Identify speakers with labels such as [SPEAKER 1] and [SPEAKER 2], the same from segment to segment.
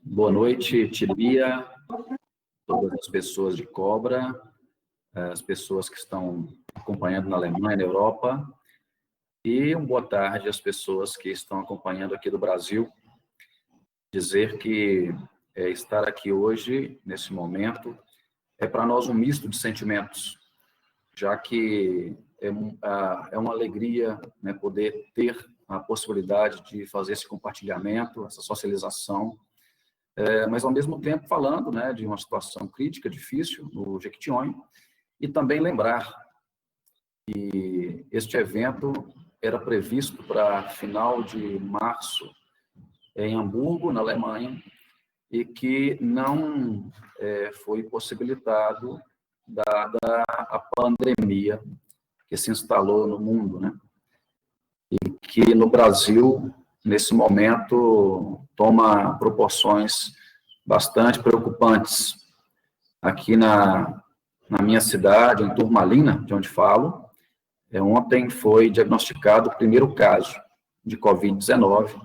[SPEAKER 1] Boa noite, Tilia, todas as pessoas de Cobra, as pessoas que estão acompanhando na Alemanha, na Europa, e boa tarde às pessoas que estão acompanhando aqui do Brasil. Dizer que estar aqui hoje, nesse momento, é para nós um misto de sentimentos, já que é uma alegria, né, poder ter a possibilidade de fazer esse compartilhamento, essa socialização, mas ao mesmo tempo falando, né, de uma situação crítica, difícil no Jequitinhonha, e também lembrar que este evento era previsto para final de março em Hamburgo, na Alemanha, e que não foi possibilitado dada a pandemia que se instalou no mundo, né? E que no Brasil, nesse momento, toma proporções bastante preocupantes. Aqui na minha cidade, em Turmalina, de onde falo, ontem foi diagnosticado o primeiro caso de Covid-19.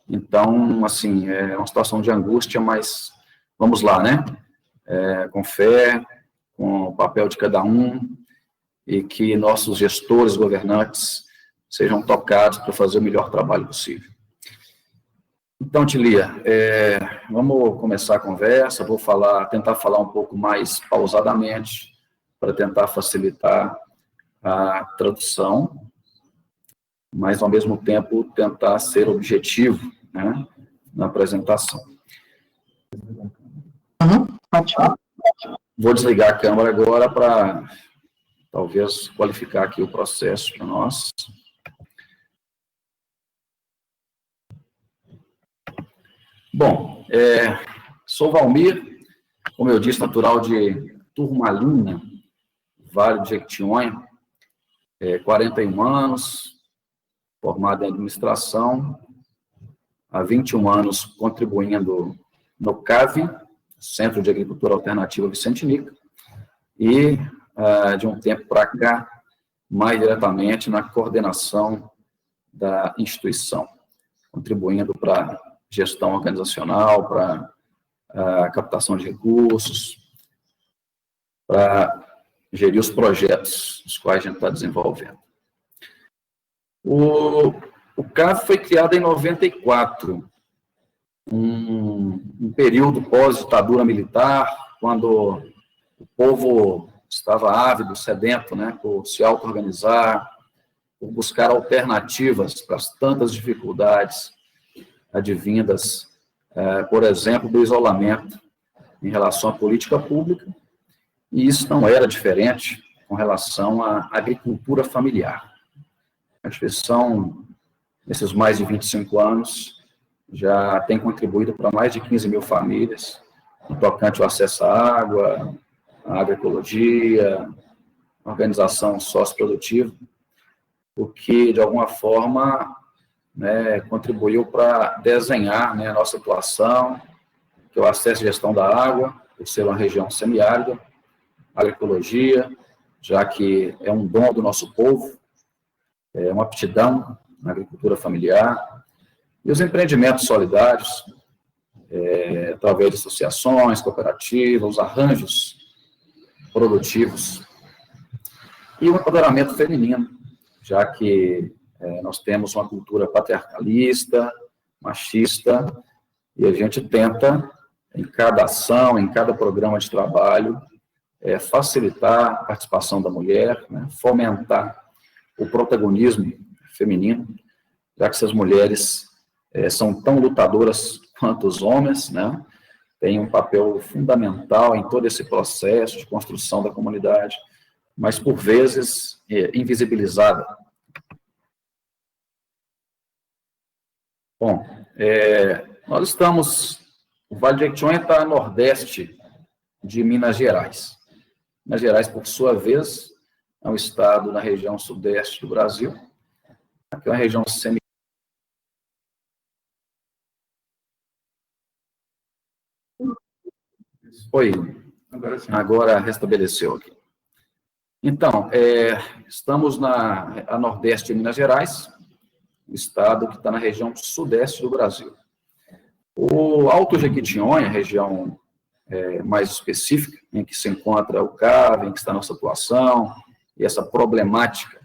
[SPEAKER 1] Então, assim, é uma situação de angústia, mas vamos lá, né? Com fé, com o papel de cada um, e que nossos gestores, governantes, sejam tocados para fazer o melhor trabalho possível. Então, Tilia, vamos começar a conversa, vou tentar falar um pouco mais pausadamente, para tentar facilitar a tradução, mas, ao mesmo tempo, tentar ser objetivo, né, na apresentação.
[SPEAKER 2] Ótimo.
[SPEAKER 1] Vou desligar a câmera agora para, talvez, qualificar aqui o processo para nós. Bom, sou Valmir, como eu disse, natural de Turmalina, Vale do Jequitinhonha, 41 anos, formado em administração, há 21 anos contribuindo no CAV, Centro de Agricultura Alternativa Vicente Nica, e de um tempo para cá, mais diretamente na coordenação da instituição, contribuindo para gestão organizacional, para a captação de recursos, para gerir os projetos os quais a gente está desenvolvendo. O CAV foi criado em 94, um período pós-ditadura militar, quando o povo estava ávido, sedento, né, por se auto-organizar, por buscar alternativas para as tantas dificuldades advindas, por exemplo, do isolamento em relação à política pública, e isso não era diferente com relação à agricultura familiar. A instituição, nesses mais de 25 anos, já tem contribuído para mais de 15 mil famílias, no tocante ao acesso à água, à agroecologia, organização socioprodutiva, o que, de alguma forma, né, contribuiu para desenhar, né, a nossa atuação, que é o acesso e gestão da água, por ser uma região semiárida, agroecologia, já que é um dom do nosso povo, é uma aptidão na agricultura familiar, e os empreendimentos solidários, através de associações, cooperativas, os arranjos produtivos, e o empoderamento feminino, já que nós temos uma cultura patriarcalista, machista, e a gente tenta, em cada ação, em cada programa de trabalho, facilitar a participação da mulher, né, fomentar o protagonismo feminino, já que essas mulheres são tão lutadoras quanto os homens, né, têm um papel fundamental em todo esse processo de construção da comunidade, mas, por vezes, invisibilizada. Bom, nós estamos... O Vale do Jequitinhonha está a nordeste de Minas Gerais. Minas Gerais, por sua vez, é um estado na região sudeste do Brasil. Aqui é uma região semi... Oi, agora restabeleceu aqui. Então, estamos a nordeste de Minas Gerais, um estado que está na região sudeste do Brasil. O Alto Jequitinhonha, região mais específica, em que se encontra o CAV, em que está a nossa atuação, e essa problemática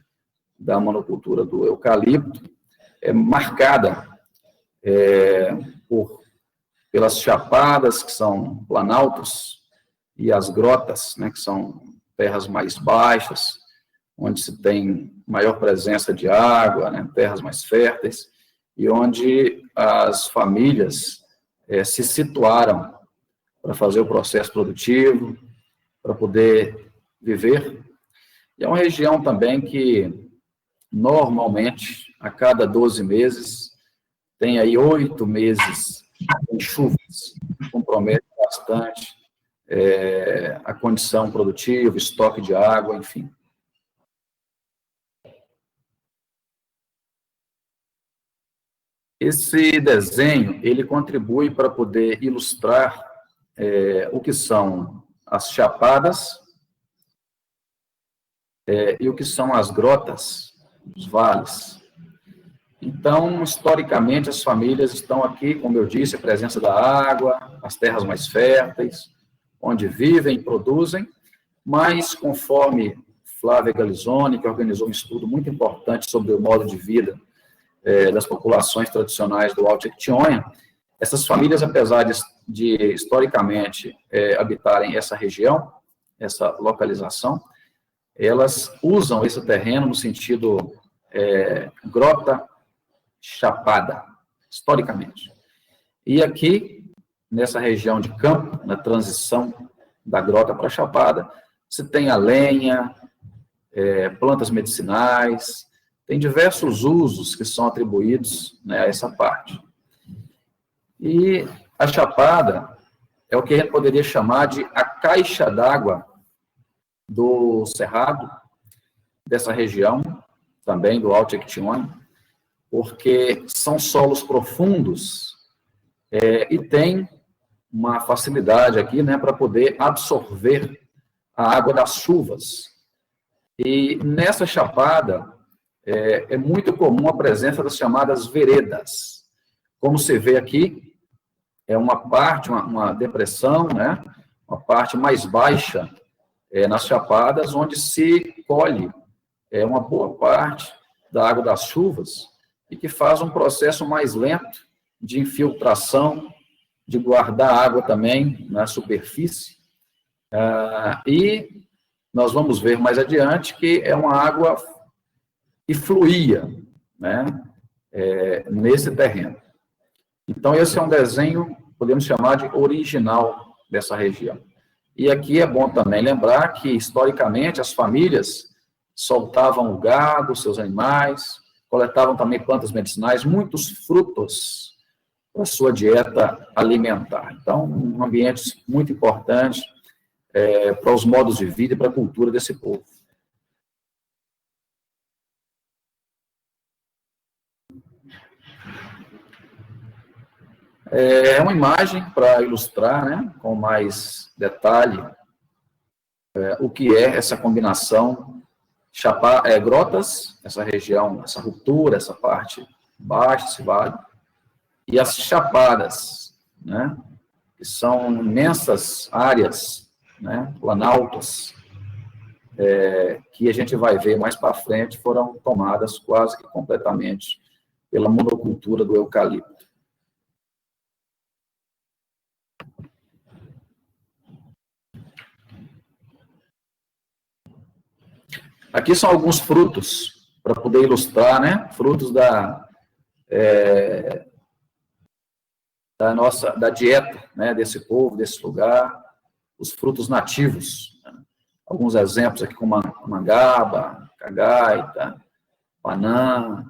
[SPEAKER 1] da monocultura do eucalipto, é marcada pelas chapadas, que são planaltos, e as grotas, né, que são terras mais baixas, onde se tem maior presença de água, né, terras mais férteis, e onde as famílias se situaram para fazer o processo produtivo, para poder viver. E é uma região também que, normalmente, a cada 12 meses, tem aí 8 meses de chuvas, compromete bastante a condição produtiva, estoque de água, enfim. Esse desenho, ele contribui para poder ilustrar o que são as chapadas e o que são as grotas, os vales. Então, historicamente, as famílias estão aqui, como eu disse, a presença da água, as terras mais férteis, onde vivem e produzem, mas conforme Flávia Galizoni, que organizou um estudo muito importante sobre o modo de vida das populações tradicionais do Alto Jequitinhonha, essas famílias, apesar de historicamente habitarem essa região, essa localização, elas usam esse terreno no sentido grota chapada, historicamente. E aqui, nessa região de campo, na transição da grota para a chapada, se tem a lenha, plantas medicinais, tem diversos usos que são atribuídos, né, a essa parte. E a chapada é o que a gente poderia chamar de a caixa d'água do Cerrado, dessa região, também do Alto Jequitinhonha, porque são solos profundos e tem uma facilidade aqui, né, para poder absorver a água das chuvas. E nessa chapada é muito comum a presença das chamadas veredas. Como você vê aqui, é uma parte, uma depressão, né, uma parte mais baixa nas chapadas, onde se colhe uma boa parte da água das chuvas e que faz um processo mais lento de infiltração, de guardar água também na superfície. E nós vamos ver mais adiante que é uma água que fluía, né, nesse terreno. Então, esse é um desenho, podemos chamar de original dessa região. E aqui é bom também lembrar que, historicamente, as famílias soltavam o gado, seus animais, coletavam também plantas medicinais, muitos frutos para a sua dieta alimentar. Então, um ambiente muito importante para os modos de vida e para a cultura desse povo. É uma imagem para ilustrar, né, com mais detalhe, o que é essa combinação grotas, essa região, essa ruptura, essa parte baixa, esse vale, e as chapadas, né, que são imensas áreas, né, planaltas, que a gente vai ver mais para frente, foram tomadas quase que completamente pela monocultura do eucalipto. Aqui são alguns frutos, para poder ilustrar, né, frutos da dieta, né, desse povo, desse lugar, os frutos nativos. Né? Alguns exemplos aqui, como a mangaba, cagaita, panã,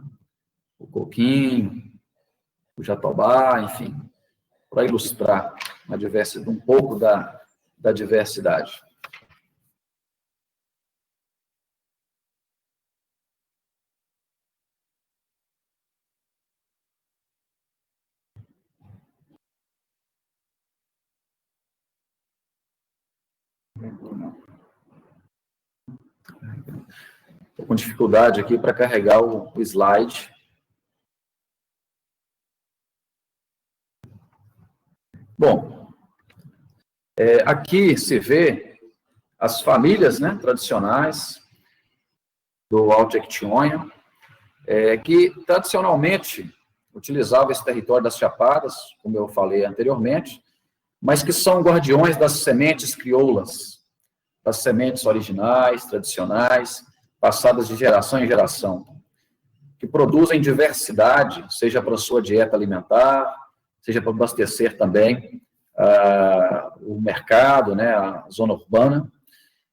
[SPEAKER 1] o coquinho, o jatobá, enfim, para ilustrar um pouco da diversidade. Estou com dificuldade aqui para carregar o slide. Bom, aqui se vê as famílias, né, tradicionais do Alto Jequitinhonha, que tradicionalmente utilizavam esse território das Chapadas, como eu falei anteriormente, mas que são guardiões das sementes crioulas, das sementes originais, tradicionais, passadas de geração em geração, que produzem diversidade, seja para a sua dieta alimentar, seja para abastecer também o mercado, né, a zona urbana.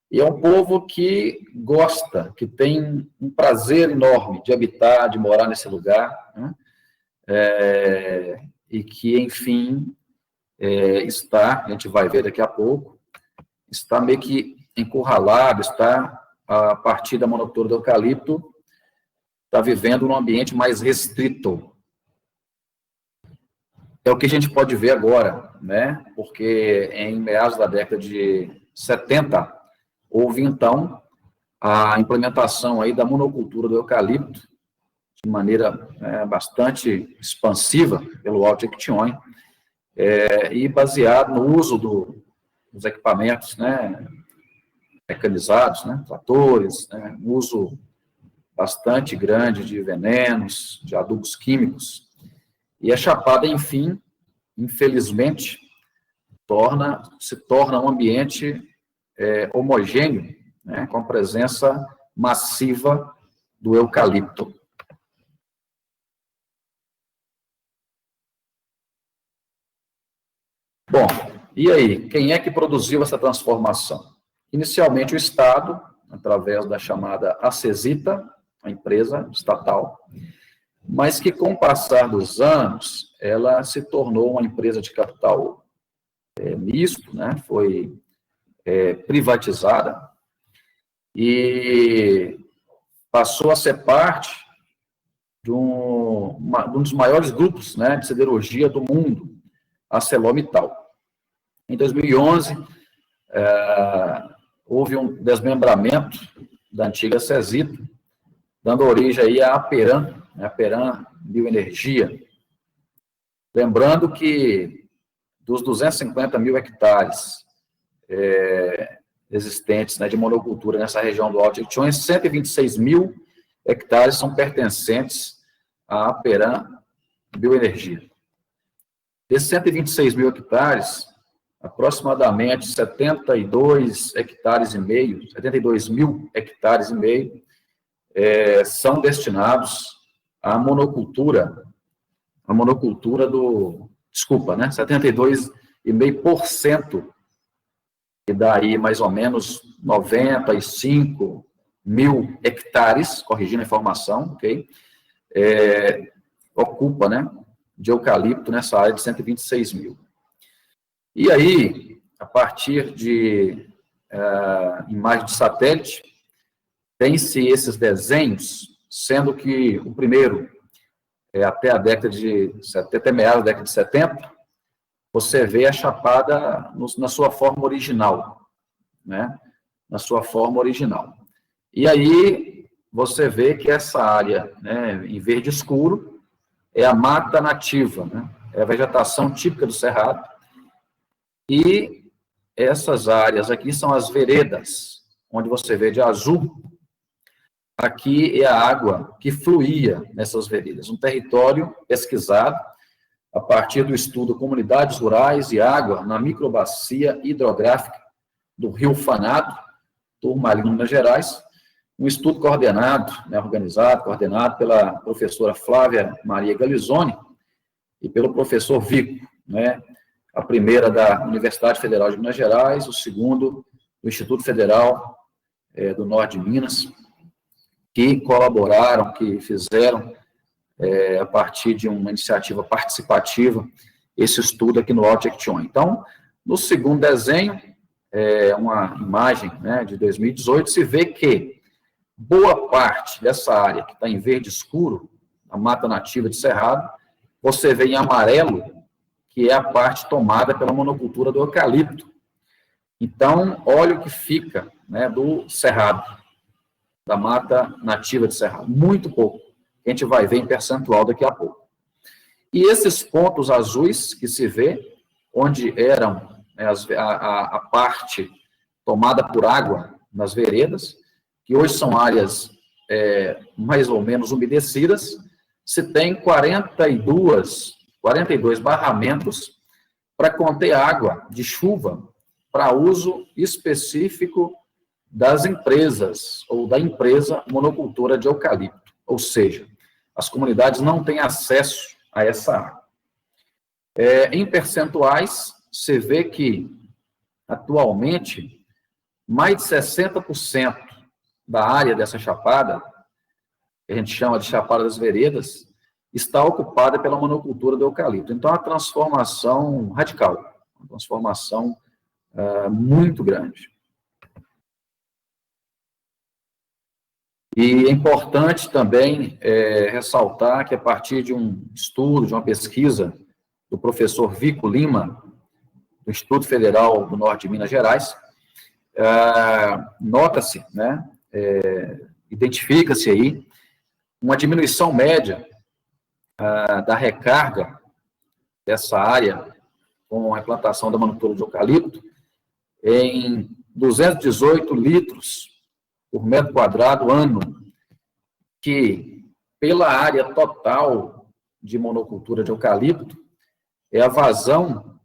[SPEAKER 1] E é um povo que gosta, que tem um prazer enorme de habitar, de morar nesse lugar, né? E que, enfim, está, a gente vai ver daqui a pouco, está meio que encurralado, está, a partir da monocultura do eucalipto, está vivendo num ambiente mais restrito. É o que a gente pode ver agora, né? Porque em meados da década de 70, houve, então, a implementação aí da monocultura do eucalipto, de maneira bastante expansiva pelo Alto Jequitinhonha, e baseado no uso dos equipamentos, né, mecanizados, né, tratores, né, uso bastante grande de venenos, de adubos químicos. E a Chapada, enfim, infelizmente, se torna um ambiente homogêneo, né, com a presença massiva do eucalipto. Bom, e aí, quem é que produziu essa transformação? Inicialmente o Estado, através da chamada Acesita, a empresa estatal, mas que com o passar dos anos, ela se tornou uma empresa de capital misto, né? Foi privatizada e passou a ser parte de um dos maiores grupos, né, de siderurgia do mundo, a ArcelorMittal. Em 2011, houve um desmembramento da antiga Acesita, dando origem aí à Aperam, né, Aperam Bioenergia. Lembrando que dos 250 mil hectares existentes, né, de monocultura nessa região do Alto Jequitinhonha, 126 mil hectares são pertencentes à Aperam Bioenergia. Desses 126 mil hectares, aproximadamente 72 mil hectares e meio são destinados à monocultura, do, desculpa, né, 72,5%, e daí mais ou menos 95 mil hectares, corrigindo a informação, ok? Ocupa, né, de eucalipto nessa área de 126 mil. E aí, a partir de imagem de satélite, tem-se esses desenhos, sendo que o primeiro, até a década de 70, até meados da década de 70, você vê a Chapada na sua forma original, né? Na sua forma original. E aí, você vê que essa área, né, em verde escuro, é a mata nativa, né? É a vegetação típica do Cerrado. E essas áreas aqui são as veredas, onde você vê de azul. Aqui é a água que fluía nessas veredas. Um território pesquisado a partir do estudo Comunidades Rurais e Água na Microbacia Hidrográfica do Rio Fanado, Turmalina, Minas Gerais. Um estudo coordenado, né, coordenado pela professora Flávia Maria Galizoni e pelo professor Vico, né, a primeira da Universidade Federal de Minas Gerais, o segundo do Instituto Federal do Norte de Minas, que colaboraram, que fizeram, a partir de uma iniciativa participativa, esse estudo aqui no Alto Jequitinhonha. Então, no segundo desenho, uma imagem, né, de 2018, se vê que boa parte dessa área que está em verde escuro, a mata nativa de Cerrado, você vê em amarelo, que é a parte tomada pela monocultura do eucalipto. Então, olha o que fica, né, do Cerrado, da mata nativa de Cerrado. Muito pouco. A gente vai ver em percentual daqui a pouco. E esses pontos azuis que se vê, onde eram, né, a parte tomada por água nas veredas, que hoje são áreas mais ou menos umedecidas, se tem 42 barramentos para conter água de chuva para uso específico das empresas, ou da empresa monocultora de eucalipto. Ou seja, as comunidades não têm acesso a essa água. Em percentuais, você vê que, atualmente, mais de 60% da área dessa chapada, que a gente chama de Chapada das Veredas, está ocupada pela monocultura do eucalipto. Então, é uma transformação radical, uma transformação muito grande. E é importante também ressaltar que, a partir de um estudo, de uma pesquisa do professor Vico Lima, do Instituto Federal do Norte de Minas Gerais, nota-se, né, identifica-se aí uma diminuição média da recarga dessa área com a implantação da monocultura de eucalipto em 218 litros por metro quadrado ano, que pela área total de monocultura de eucalipto é a vazão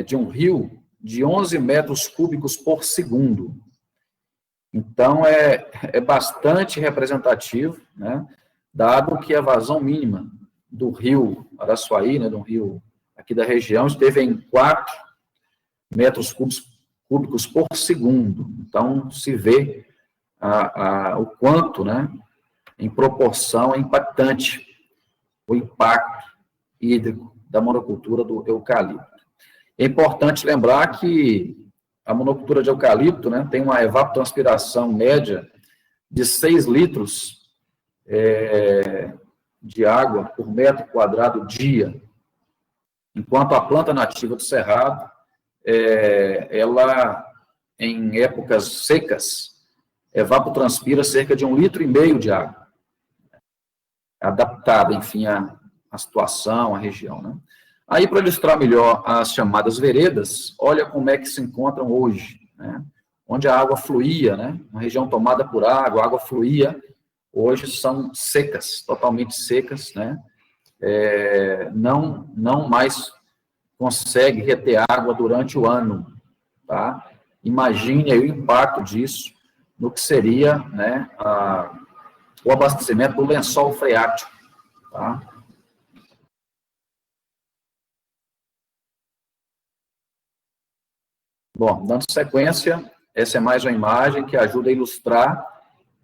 [SPEAKER 1] de um rio de 11 metros cúbicos por segundo. Então, é bastante representativo, né, dado que a vazão mínima do rio Araçuaí, né, do rio aqui da região, esteve em 4 metros cúbicos por segundo. Então, se vê o quanto, né, em proporção, é impactante o impacto hídrico da monocultura do eucalipto. É importante lembrar que a monocultura de eucalipto, né, tem uma evapotranspiração média de 6 litros de água por metro quadrado dia, enquanto a planta nativa do cerrado, ela, em épocas secas, evapotranspira cerca de 1,5 litro de água, adaptada, enfim, à situação, à região, né? Aí, para ilustrar melhor as chamadas veredas, olha como é que se encontram hoje, né? Onde a água fluía, né? Uma região tomada por água, a água fluía, hoje são secas, totalmente secas, né? Não mais consegue reter água durante o ano, tá? Imagine aí o impacto disso no que seria, né, o abastecimento do lençol freático, tá? Bom, dando sequência, essa é mais uma imagem que ajuda a ilustrar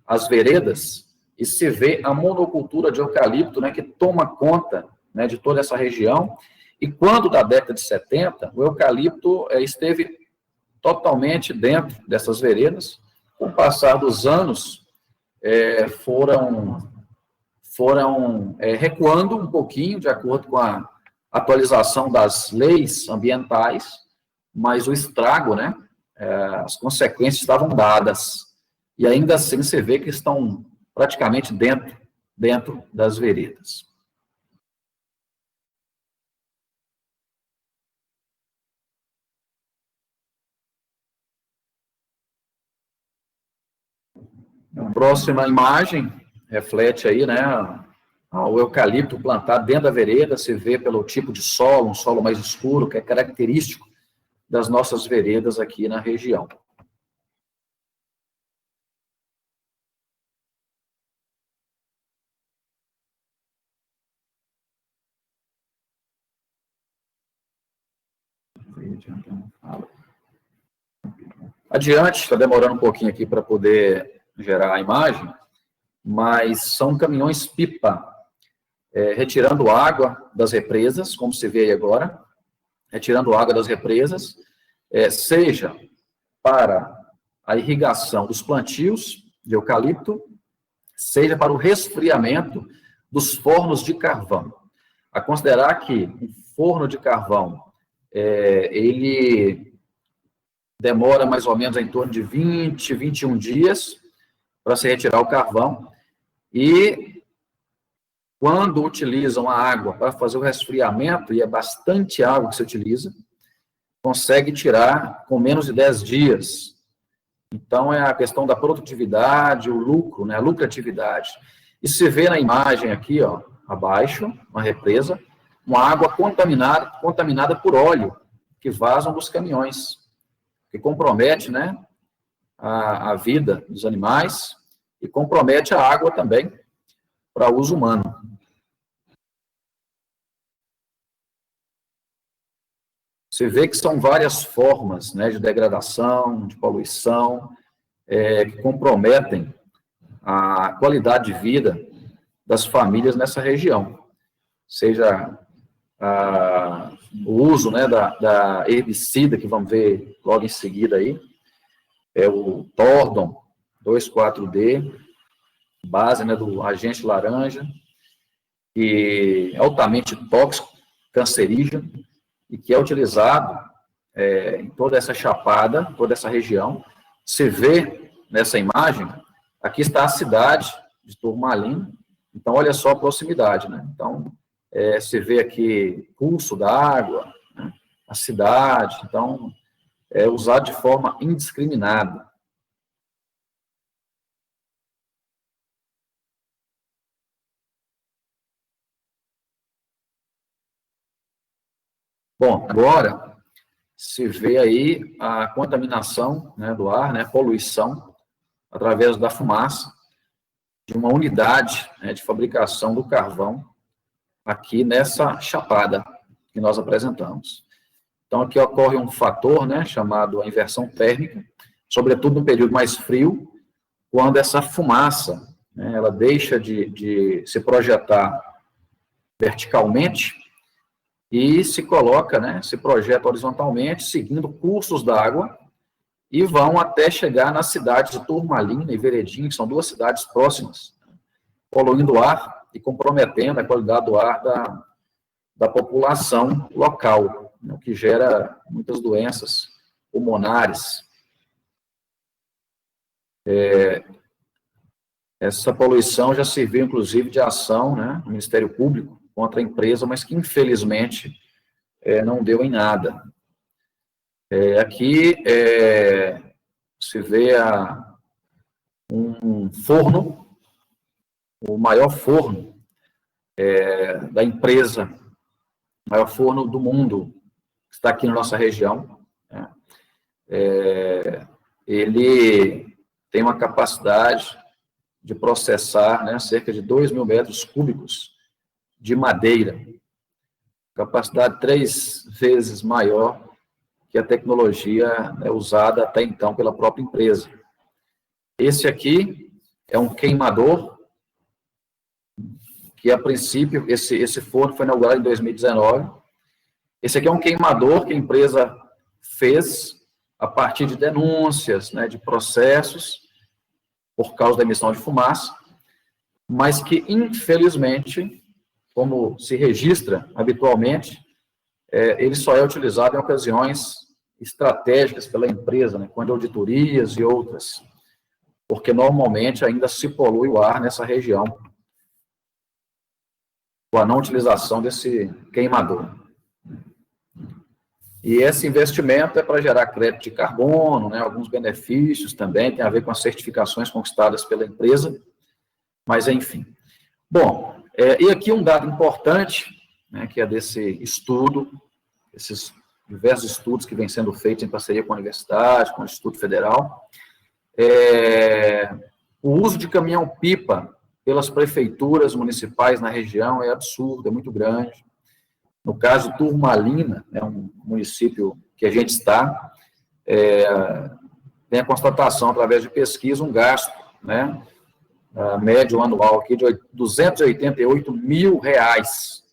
[SPEAKER 1] as veredas e se vê a monocultura de eucalipto, né, que toma conta, né, de toda essa região. E quando da década de 70, o eucalipto esteve totalmente dentro dessas veredas. Com o passar dos anos, foram recuando um pouquinho, de acordo com a atualização das leis ambientais, mas o estrago, né, as consequências estavam dadas. E ainda assim você vê que estão praticamente dentro das veredas. A próxima imagem reflete aí, né, o eucalipto plantado dentro da vereda. Se vê pelo tipo de solo, um solo mais escuro, que é característico das nossas veredas aqui na região. Adiante, está demorando um pouquinho aqui para poder gerar a imagem, mas são caminhões-pipa retirando água das represas, como se vê aí agora, retirando água das represas, seja para a irrigação dos plantios de eucalipto, seja para o resfriamento dos fornos de carvão. A considerar que um forno de carvão, ele demora mais ou menos em torno de 20, 21 dias para se retirar o carvão, e quando utilizam a água para fazer o resfriamento, e é bastante água que se utiliza, consegue tirar com menos de 10 dias. Então, é a questão da produtividade, o lucro, né, a lucratividade. E se vê na imagem aqui, ó, abaixo, uma represa, uma água contaminada por óleo, que vazam dos caminhões, que compromete, né, a vida dos animais e compromete a água também para uso humano. Você vê que são várias formas, né, de degradação, de poluição, que comprometem a qualidade de vida das famílias nessa região. Seja o uso, né, da herbicida, que vamos ver logo em seguida aí, é o Tordon 2,4-D, base, né, do agente laranja, que é altamente tóxico, cancerígeno, e que é utilizado em toda essa chapada, toda essa região. Você vê nessa imagem, aqui está a cidade de Turmalina, então olha só a proximidade, né? Então, você vê aqui curso da água, né, a cidade, então, é usado de forma indiscriminada. Bom, agora se vê aí a contaminação, né, do ar, né, poluição, através da fumaça de uma unidade, né, de fabricação do carvão aqui nessa chapada que nós apresentamos. Então, aqui ocorre um fator, né, chamado a inversão térmica, sobretudo no período mais frio, quando essa fumaça, né, ela deixa de se projetar verticalmente e se coloca, né, se projeta horizontalmente, seguindo cursos d'água, e vão até chegar nas cidades de Turmalina e Veredinho, que são duas cidades próximas, poluindo o ar e comprometendo a qualidade do ar da população local, né, o que gera muitas doenças pulmonares. Essa poluição já serviu, inclusive, de ação, né, do Ministério Público contra a empresa, mas que, infelizmente, não deu em nada. Aqui se vê um forno, o maior forno da empresa, o maior forno do mundo, que está aqui na nossa região. Né? Ele tem uma capacidade de processar, né, cerca de 2.000 metros cúbicos de madeira, capacidade 3 vezes maior que a tecnologia, né, usada até então pela própria empresa. Esse aqui é um queimador, que a princípio, esse forno foi inaugurado em 2019. Esse aqui é um queimador que a empresa fez a partir de denúncias, né, de processos, por causa da emissão de fumaça, mas que, infelizmente, como se registra habitualmente, ele só é utilizado em ocasiões estratégicas pela empresa, né, quando auditorias e outras, porque normalmente ainda se polui o ar nessa região, com a não utilização desse queimador. E esse investimento é para gerar crédito de carbono, né, alguns benefícios também, tem a ver com as certificações conquistadas pela empresa, mas enfim. Bom, e aqui um dado importante, né, que é desse estudo, esses diversos estudos que vêm sendo feitos em parceria com a universidade, com o Instituto Federal, o uso de caminhão-pipa pelas prefeituras municipais na região é absurdo, é muito grande. No caso, Turmalina, é um município que a gente está, tem a constatação, através de pesquisa, um gasto, né, médio anual aqui de R$288 mil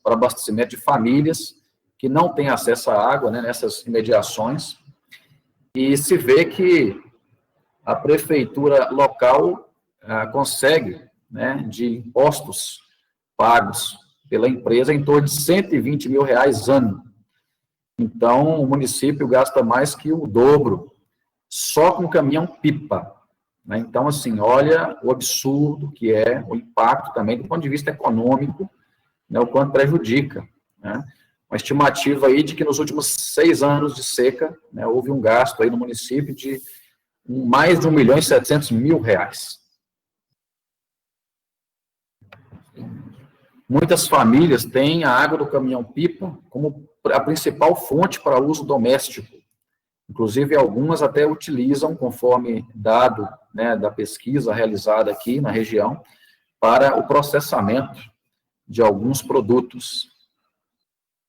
[SPEAKER 1] para abastecimento de famílias que não têm acesso à água, né, nessas imediações, e se vê que a prefeitura local consegue, né, de impostos pagos pela empresa em torno de R$120 mil ano. Então, o município gasta mais que o dobro só com caminhão-pipa. Então, assim, olha o absurdo que é o impacto também do ponto de vista econômico né, o quanto prejudica, né? Uma estimativa aí de que nos últimos 6 anos de seca, né, houve um gasto aí no município de mais de R$1.700.000. Muitas famílias têm a água do caminhão-pipa como a principal fonte para uso doméstico. Inclusive, algumas até utilizam, conforme dado, né, da pesquisa realizada aqui na região, para o processamento de alguns produtos.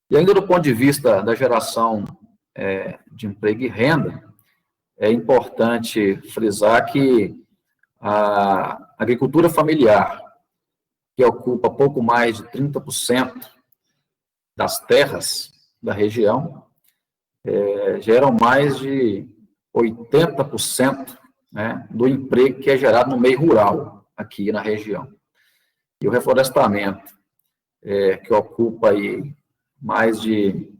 [SPEAKER 1] E ainda do ponto de vista da geração de emprego e renda, é importante frisar que a agricultura familiar, que ocupa pouco mais de 30% das terras da região, geram mais de 80%, né, do emprego que é gerado no meio rural, aqui na região. E o reflorestamento, que ocupa aí mais de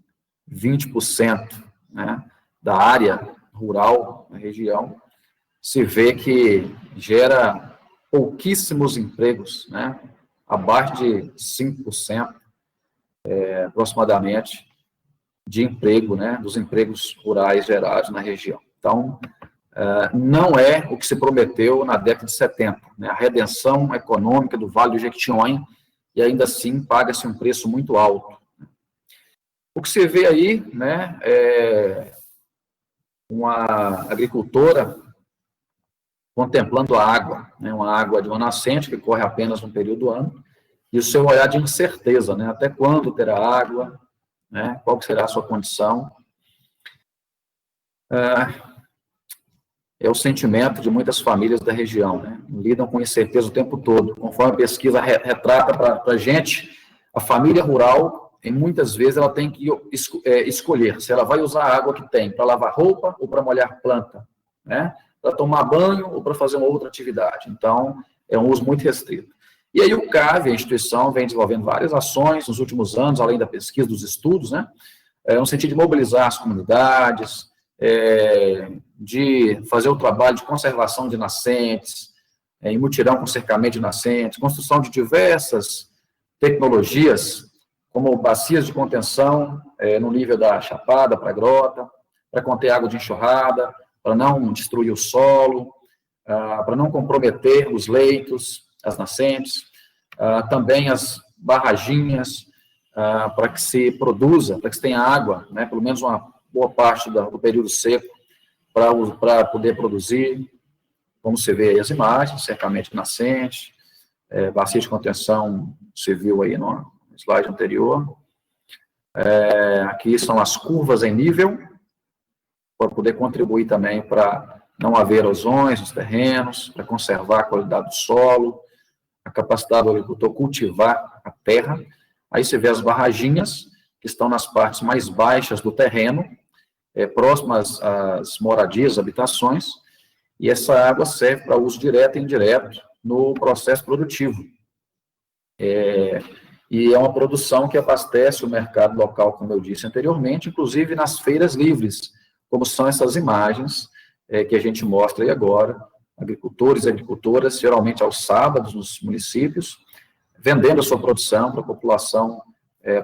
[SPEAKER 1] 20%, né, da área rural na região, se vê que gera pouquíssimos empregos, né, abaixo de 5%, aproximadamente, de emprego, né, dos empregos rurais gerados na região. Então, não é o que se prometeu na década de 70, né, a redenção econômica do Vale do Jequitinhonha, e ainda assim paga-se um preço muito alto. O que se vê aí, né, é uma agricultora contemplando a água, né, uma água de uma nascente que corre apenas um período do ano, e o seu olhar de incerteza, né, até quando terá água, né, qual será a sua condição. É o sentimento de muitas famílias da região, né, lidam com incerteza o tempo todo. Conforme a pesquisa retrata para a gente, a família rural, muitas vezes, ela tem que escolher se ela vai usar a água que tem para lavar roupa ou para molhar planta, né, para tomar banho ou para fazer uma outra atividade. Então, é um uso muito restrito. E aí o CAV, a instituição, vem desenvolvendo várias ações nos últimos anos, além da pesquisa, dos estudos, né, no sentido de mobilizar as comunidades, de fazer o trabalho de conservação de nascentes, em mutirão com cercamento de nascentes, construção de diversas tecnologias, como bacias de contenção no nível da chapada para a grota, para conter água de enxurrada, para não destruir o solo, para não comprometer os leitos, as nascentes, também as barraginhas, para que se produza, para que se tenha água, né, pelo menos uma boa parte do período seco, para poder produzir, como você vê aí as imagens, cercamento de nascente, bacia de contenção, você viu aí no slide anterior. Aqui são as curvas em nível, para poder contribuir também para não haver erosões nos terrenos, para conservar a qualidade do solo, a capacidade do agricultor cultivar a terra. Aí você vê as barraginhas, que estão nas partes mais baixas do terreno, próximas às moradias, habitações, e essa água serve para uso direto e indireto no processo produtivo. E é uma produção que abastece o mercado local, como eu disse anteriormente, inclusive nas feiras livres, como são essas imagens que a gente mostra aí agora, agricultores e agricultoras, geralmente aos sábados nos municípios, vendendo a sua produção para a população,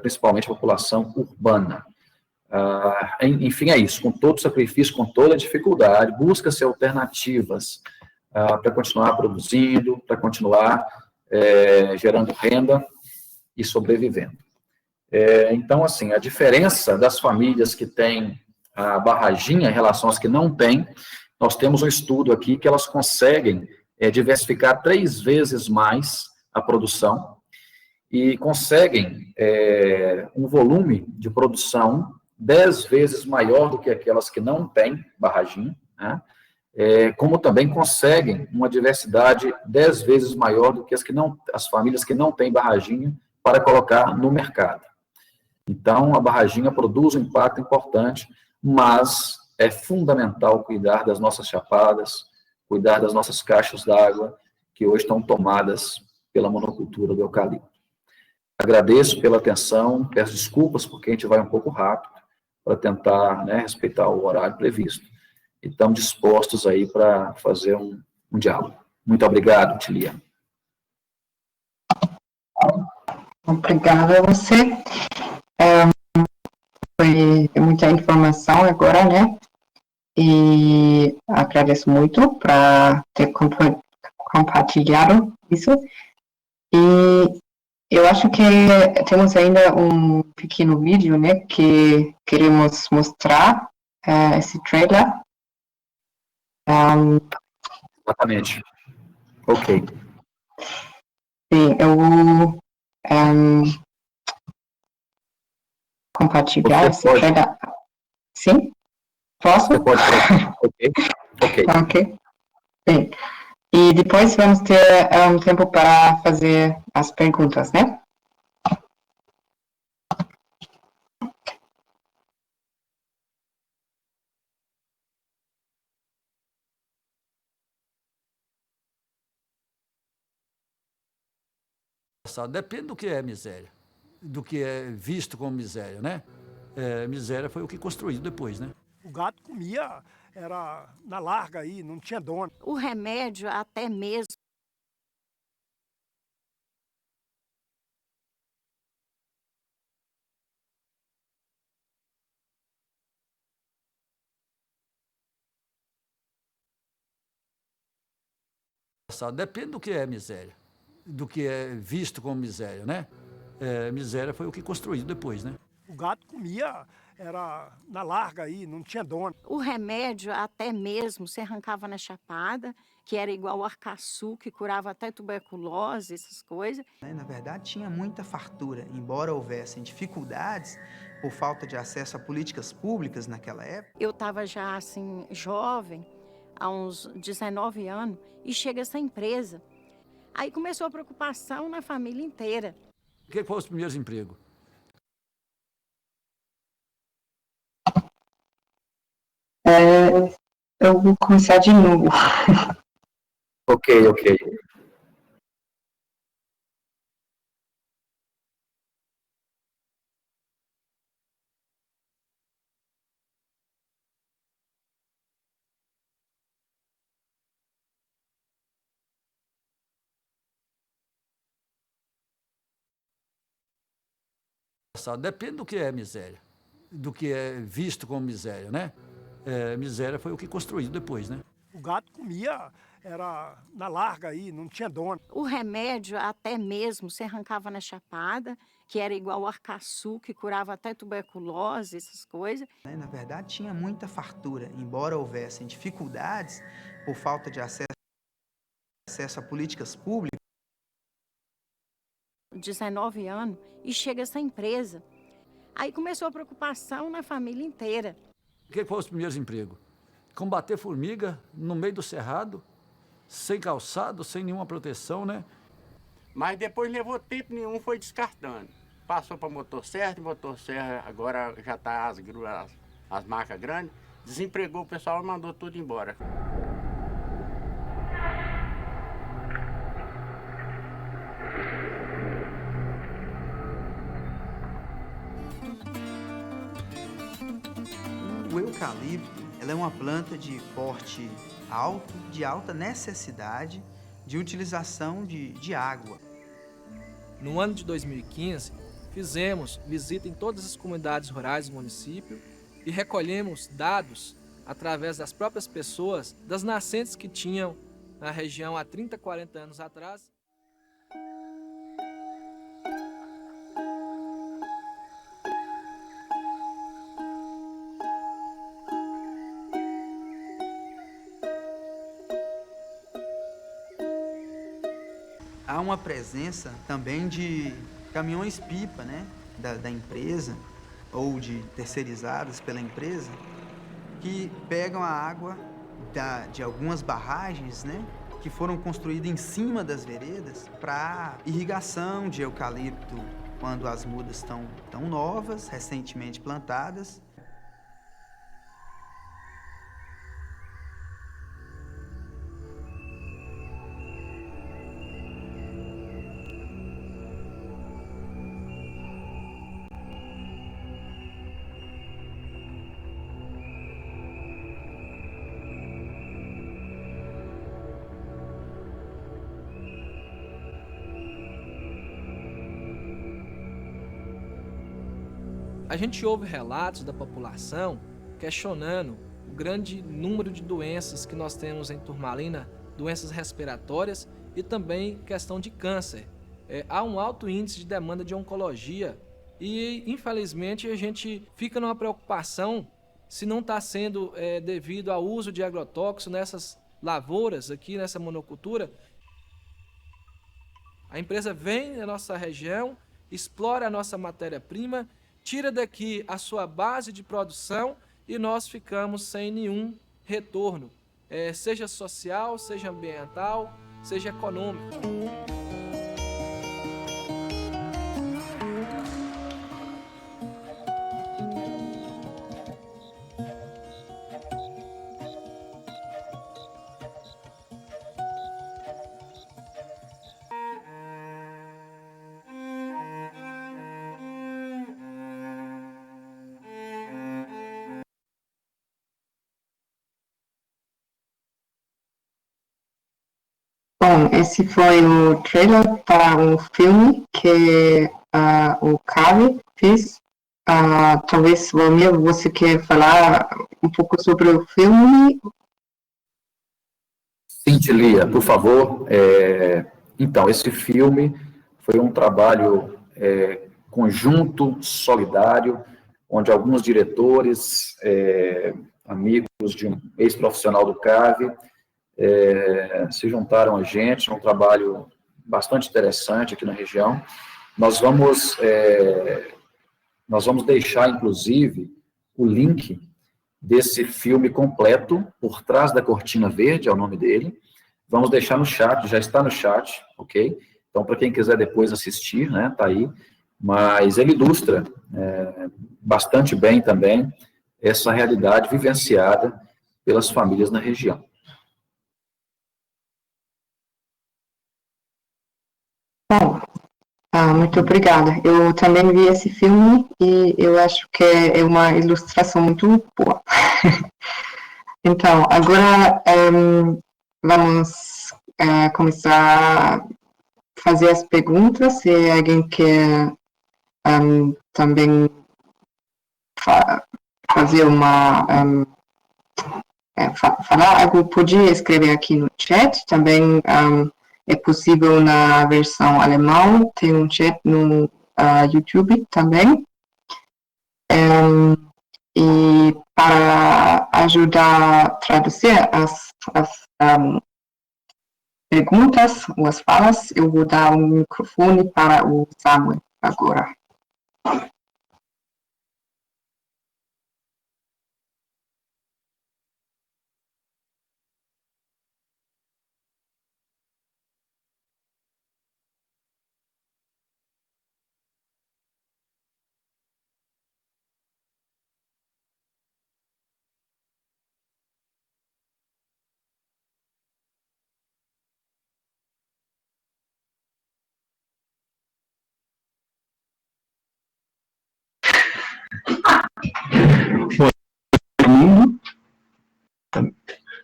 [SPEAKER 1] principalmente a população urbana. Enfim, é isso, com todo sacrifício, com toda dificuldade, busca-se alternativas para continuar produzindo, para continuar gerando renda e sobrevivendo. Então, assim, a diferença das famílias que têm a barraginha em relação às que não têm, nós temos um estudo aqui que elas conseguem diversificar 3 vezes mais a produção e conseguem um volume de produção 10 vezes maior do que aquelas que não têm barraginha, né? Como também conseguem uma diversidade 10 vezes maior do que as famílias que não têm barraginha para colocar no mercado. Então, a barraginha produz um impacto importante, mas é fundamental cuidar das nossas chapadas, cuidar das nossas caixas d'água, que hoje estão tomadas pela monocultura do eucalipto. Agradeço pela atenção, peço desculpas porque a gente vai um pouco rápido, para tentar, né, respeitar o horário previsto. E estamos dispostos aí para fazer um diálogo. Muito obrigado, Tilia.
[SPEAKER 2] Obrigada a você. Foi muita informação agora, né? E agradeço muito por ter compartilhado isso. E eu acho que temos ainda um pequeno vídeo, né, que queremos mostrar, esse trailer.
[SPEAKER 1] Exatamente. Ok.
[SPEAKER 2] Sim, eu vou compartilhar esse trailer. Sim? Posso?
[SPEAKER 1] Você pode colocar. Ok. Ok.
[SPEAKER 2] Ok. Bem, e depois vamos ter tempo para fazer as perguntas, né?
[SPEAKER 3] Depende do que é miséria, do que é visto como miséria, né? Miséria foi o que construiu depois, né?
[SPEAKER 4] O gato comia, era na larga aí, não tinha dono.
[SPEAKER 5] O remédio até mesmo
[SPEAKER 3] Depende do que é miséria, do que é visto como miséria, né? Miséria foi o que construiu depois, né?
[SPEAKER 4] O gato comia, era na larga aí, não tinha dono.
[SPEAKER 5] o remédio até mesmo se arrancava na chapada, que era igual o arcaçu, que curava até tuberculose, essas coisas.
[SPEAKER 6] Na verdade, tinha muita fartura, embora houvessem dificuldades por falta de acesso a políticas públicas naquela época.
[SPEAKER 5] Eu estava já assim, jovem, há uns 19 anos, e chega essa empresa. Aí começou a preocupação na família inteira.
[SPEAKER 3] O que foram os primeiros empregos?
[SPEAKER 2] Eu vou começar de novo.
[SPEAKER 1] Ok, ok.
[SPEAKER 3] Depende do que é miséria, do que é visto como miséria, né? Miséria foi o que construiu depois, né?
[SPEAKER 4] O gato comia, era na larga aí, não tinha dono.
[SPEAKER 5] O remédio até mesmo se arrancava na chapada, que era igual o arcaçu, que curava até tuberculose, essas coisas.
[SPEAKER 6] Na verdade, tinha muita fartura, embora houvessem dificuldades por falta de acesso a políticas públicas.
[SPEAKER 5] 19 anos, e chega essa empresa. Aí começou a preocupação na família inteira.
[SPEAKER 3] O que foram os primeiros empregos? Combater formiga no meio do cerrado, sem calçado, sem nenhuma proteção, né?
[SPEAKER 7] Mas depois levou tempo nenhum, foi descartando. Passou para motosserra agora já está as marcas grandes. Desempregou o pessoal e mandou tudo embora.
[SPEAKER 6] O eucalipto, ela é uma planta de porte alto, de alta necessidade de utilização de água.
[SPEAKER 8] No ano de 2015, fizemos visita em todas as comunidades rurais do município e recolhemos dados através das próprias pessoas das nascentes que tinham na região há 30, 40 anos atrás.
[SPEAKER 6] Há uma presença também de caminhões-pipa, né, da empresa ou de terceirizadas pela empresa, que pegam a água de algumas barragens, né, que foram construídas em cima das veredas para irrigação de eucalipto quando as mudas estão tão novas, recentemente plantadas.
[SPEAKER 8] A gente ouve relatos da população questionando o grande número de doenças que nós temos em Turmalina, doenças respiratórias e também questão de câncer. Há um alto índice de demanda de oncologia e, infelizmente, a gente fica numa preocupação se não está sendo devido ao uso de agrotóxico nessas lavouras aqui, nessa monocultura. A empresa vem na nossa região, explora a nossa matéria-prima, tira daqui a sua base de produção e nós ficamos sem nenhum retorno, seja social, seja ambiental, seja econômico.
[SPEAKER 2] Bom, esse foi o trailer para um filme que o Cavi fez. Talvez, Valmir, você quer falar um pouco sobre o filme?
[SPEAKER 1] Sim, Tilia, por favor. Então, esse filme foi um trabalho conjunto, solidário, onde alguns diretores, amigos de um ex-profissional do CAV, se juntaram a gente, é um trabalho bastante interessante aqui na região. Nós vamos deixar, inclusive, o link desse filme completo, Por Trás da Cortina Verde, é o nome dele. Vamos deixar no chat, já está no chat, ok? Então, para quem quiser depois assistir, né, tá aí. Mas ele ilustra bastante bem também essa realidade vivenciada pelas famílias na região.
[SPEAKER 2] Bom, muito obrigada. Eu também vi esse filme e eu acho que é uma ilustração muito boa. Então, agora vamos começar a fazer as perguntas. Se alguém quer também fazer falar algo, podia escrever aqui no chat. Também é possível na versão alemã, tem um chat no YouTube também. E para ajudar a traduzir as perguntas ou as falas, eu vou dar o microfone para o Samuel agora.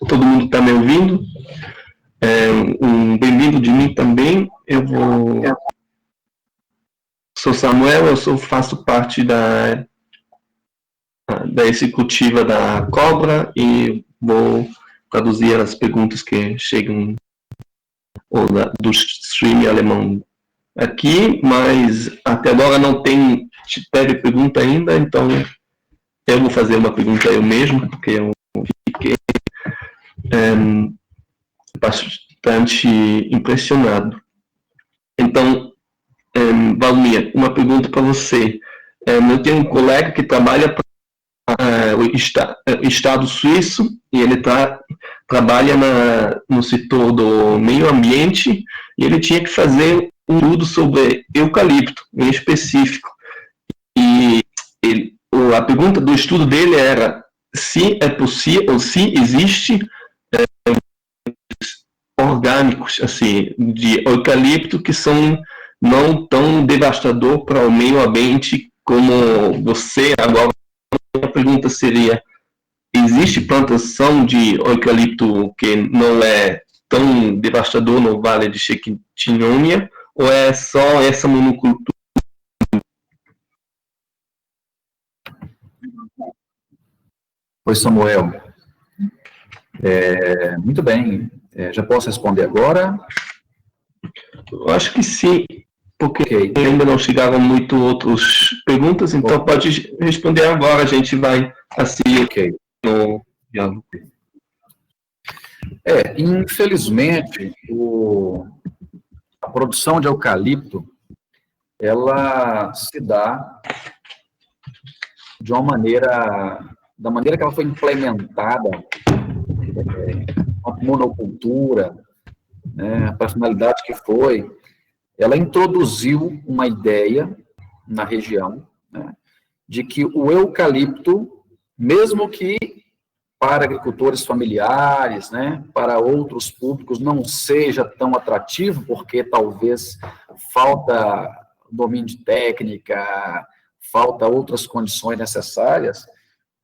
[SPEAKER 9] Todo mundo está me ouvindo? Bem-vindo de mim também. Sou Samuel, faço parte da executiva da Cobra e vou traduzir as perguntas que chegam do stream alemão aqui, mas até agora não teve pergunta ainda, então eu vou fazer uma pergunta eu mesmo, porque eu fiquei bastante impressionado. Então, Valmir, uma pergunta para você. Eu tenho um colega que trabalha para o Estado suíço e ele trabalha no setor do meio ambiente e ele tinha que fazer um estudo sobre eucalipto em específico. E a pergunta do estudo dele era se é possível, ou se existe orgânicos assim, de eucalipto que são não tão devastador para o meio ambiente como você. Agora, a pergunta seria, existe plantação de eucalipto que não é tão devastador no Vale de Jequitinhonha, ou é só essa monocultura?
[SPEAKER 1] Oi, Samuel. Muito bem. Já posso responder agora?
[SPEAKER 9] Eu acho que sim, porque ainda não chegaram muito outras perguntas, então pode responder agora, a gente vai assim no diálogo.
[SPEAKER 1] Infelizmente, a produção de eucalipto, ela se dá de uma maneira, da maneira que ela foi implementada, a monocultura, né, a personalidade que foi, ela introduziu uma ideia na região, né, de que o eucalipto, mesmo que para agricultores familiares, né, para outros públicos não seja tão atrativo, porque talvez falta domínio de técnica, falta outras condições necessárias,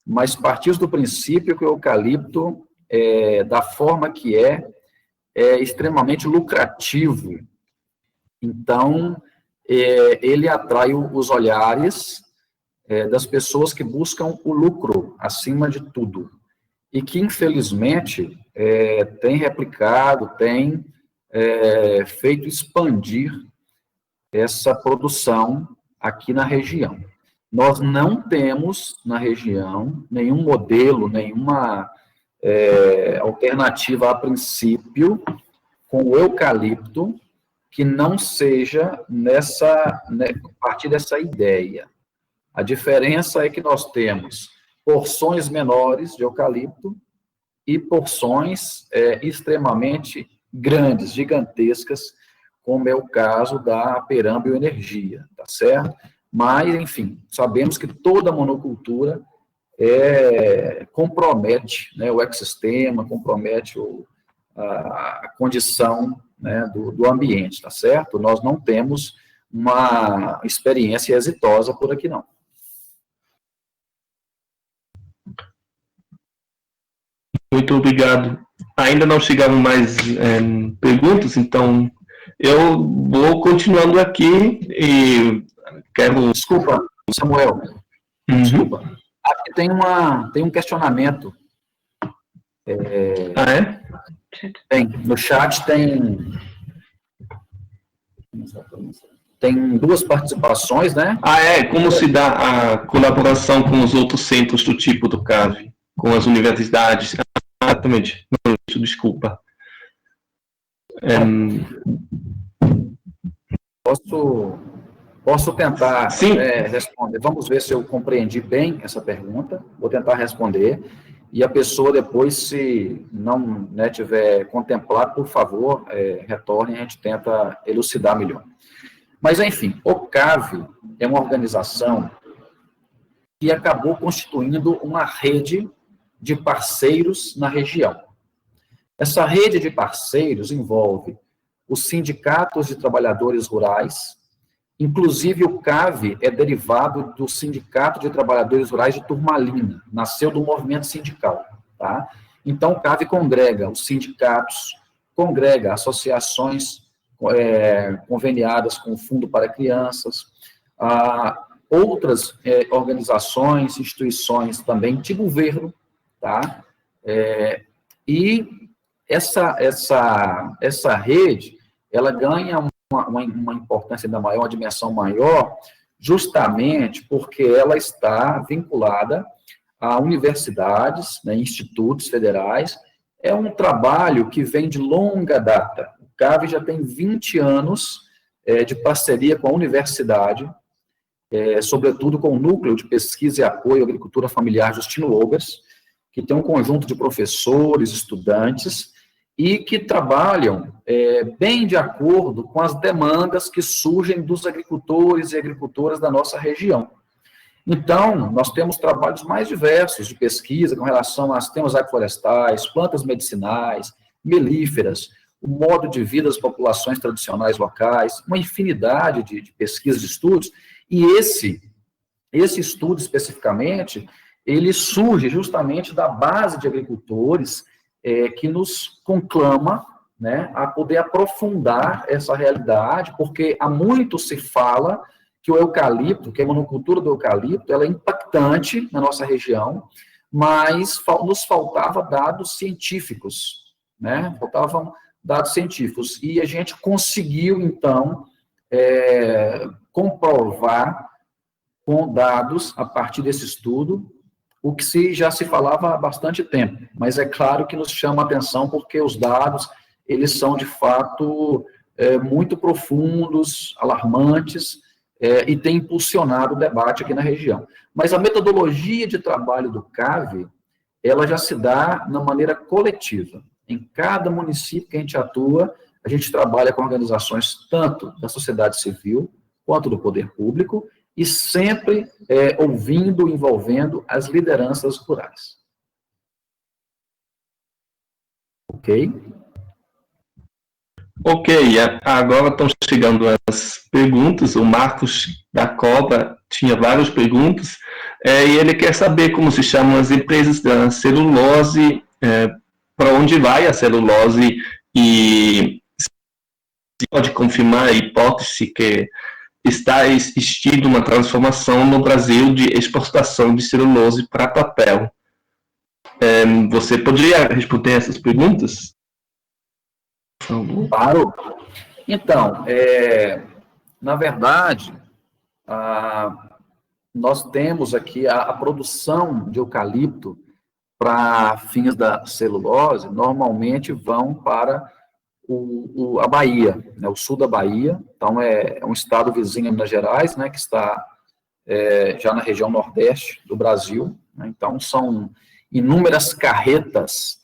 [SPEAKER 1] mas partiu do princípio que o eucalipto, da forma que é extremamente lucrativo. Então, ele atrai os olhares das pessoas que buscam o lucro acima de tudo. E que, infelizmente, tem replicado, tem feito expandir essa produção aqui na região. Nós não temos, na região, nenhum modelo, nenhuma alternativa, a princípio, com o eucalipto, que não seja a partir dessa ideia. A diferença é que nós temos porções menores de eucalipto e porções extremamente grandes, gigantescas, como é o caso da Aperam Bioenergia, tá certo? Mas, enfim, sabemos que toda monocultura compromete, né, o ecossistema, compromete a condição, né, do ambiente, tá certo? Nós não temos uma experiência exitosa por aqui, não.
[SPEAKER 9] Muito obrigado. Ainda não chegaram mais perguntas, então eu vou continuando aqui e quero...
[SPEAKER 1] Desculpa, Samuel. Desculpa. Aqui tem um questionamento. Tem. No chat tem duas participações, né?
[SPEAKER 9] Como se dá a colaboração com os outros centros do tipo do CAV, com as universidades? Exatamente. Desculpa.
[SPEAKER 1] Posso tentar responder. Vamos ver se eu compreendi bem essa pergunta. Vou tentar responder. E a pessoa depois, se não tiver contemplado, por favor, retorne e a gente tenta elucidar melhor. Mas, enfim, o CAV é uma organização que acabou constituindo uma rede de parceiros na região. Essa rede de parceiros envolve os sindicatos de trabalhadores rurais, inclusive o CAV é derivado do Sindicato de Trabalhadores Rurais de Turmalina, nasceu do movimento sindical, tá? Então, o CAV congrega os sindicatos, congrega associações conveniadas com o Fundo para Crianças, outras organizações, instituições também de governo, tá? E essa rede, ela ganha uma importância ainda maior, uma dimensão maior, justamente porque ela está vinculada a universidades, né, institutos federais. É um trabalho que vem de longa data. O CAV já tem 20 anos de parceria com a universidade, sobretudo com o Núcleo de Pesquisa e Apoio à Agricultura Familiar Justino Obers, que tem um conjunto de professores, estudantes, e que trabalham bem de acordo com as demandas que surgem dos agricultores e agricultoras da nossa região. Então, nós temos trabalhos mais diversos de pesquisa com relação aos temas agroflorestais, plantas medicinais, melíferas, o modo de vida das populações tradicionais locais, uma infinidade de pesquisas, de estudos, e esse estudo especificamente, ele surge justamente da base de agricultores que nos conclama, né, a poder aprofundar essa realidade, porque há muito se fala que o eucalipto, que a monocultura do eucalipto, ela é impactante importante na nossa região, mas nos faltava dados científicos, né? Faltavam dados científicos. E a gente conseguiu, então, comprovar com dados, a partir desse estudo, o que já se falava há bastante tempo. Mas é claro que nos chama a atenção, porque os dados, eles são, de fato, muito profundos, alarmantes, e tem impulsionado o debate aqui na região. Mas a metodologia de trabalho do CAV, ela já se dá na maneira coletiva. Em cada município que a gente atua, a gente trabalha com organizações tanto da sociedade civil, quanto do poder público, e sempre ouvindo, envolvendo as lideranças rurais. Ok?
[SPEAKER 9] Ok, agora estão chegando as perguntas. O Marcos da Cobra tinha várias perguntas, e ele quer saber como se chamam as empresas da celulose, para onde vai a celulose, e se pode confirmar a hipótese que está existindo uma transformação no Brasil de exportação de celulose para papel. Você poderia responder essas perguntas?
[SPEAKER 1] Claro. Então, na verdade, nós temos aqui a produção de eucalipto para fins da celulose, normalmente vão para a Bahia, né, o sul da Bahia. Então, é um estado vizinho a Minas Gerais, né, que está já na região nordeste do Brasil, né. Então, são inúmeras carretas